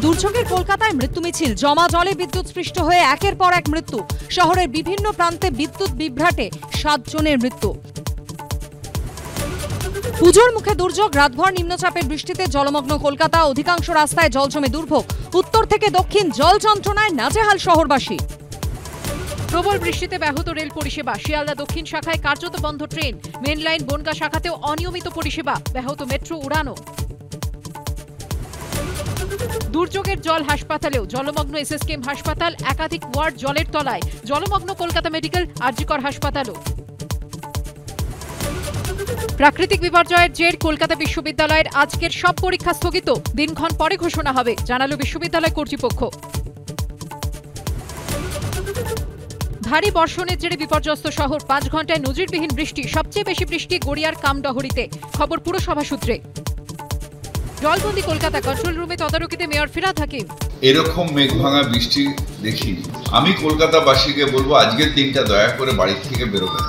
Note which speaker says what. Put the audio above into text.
Speaker 1: দুর্যোগের কলকাতায় মৃত্যু মিছিল, জমা জলে বিদ্যুৎস্পৃষ্ট হয়ে একের পর এক মৃত্যু। শহরের বিভিন্ন প্রান্তে বিদ্যুৎ বিভ্রাটে 7 জনের মৃত্যু। পুজোর মুখে দুর্যোগ, রাতভর নিম্নচাপের বৃষ্টিতে জলমগ্ন কলকাতা, অধিকাংশ রাস্তায় জল জমে দুর্ভোগ। উত্তর থেকে দক্ষিণ জল যন্ত্রণায় নাজেহাল শহরবাসী। প্রবল বৃষ্টিতে ব্যাহত রেল পরিষেবা, শিয়ালদা দক্ষিণ শাখায় কার্যত বন্ধ ট্রেন, মেন লাইন বনগা শাখাতেও অনিয়মিত পরিষেবা, ব্যাহত মেট্রো উড়ানও। দুর্যোগের জল হাসপাতালেও, জলমগ্ন এসএসকেএম হাসপাতাল, একাধিক ওয়ার্ড জলের তলায়, জলমগ্ন কলকাতা মেডিকেল, আরজিকর হাসপাতালও। প্রাকৃতিক বিপর্যয়ের জের কলকাতা বিশ্ববিদ্যালয়ের আজকের সব পরীক্ষা স্থগিত, দিনক্ষণ পরে ঘোষণা হবে, জানালো বিশ্ববিদ্যালয় কর্তৃপক্ষ। ভারী বর্ষণের জেরে বিপর্যস্ত শহর, 5 ঘন্টায় নজিরবিহীন বৃষ্টি, সবচেয়ে বেশি বৃষ্টি গড়িয়ার কামডহরিতে, খবর পুরসভা সূত্রে। জলবন্দি কলকাতা, কন্ট্রোল রুমে তদারকিতে মেয়র ফিরহাদ হাকিম।
Speaker 2: এরকম মেঘ ভাঙা বৃষ্টি দেখিনি। আমি কলকাতাবাসীকে বলবো আজকের দিনটা দয়া করে বাড়ি থেকে বেরোবেন।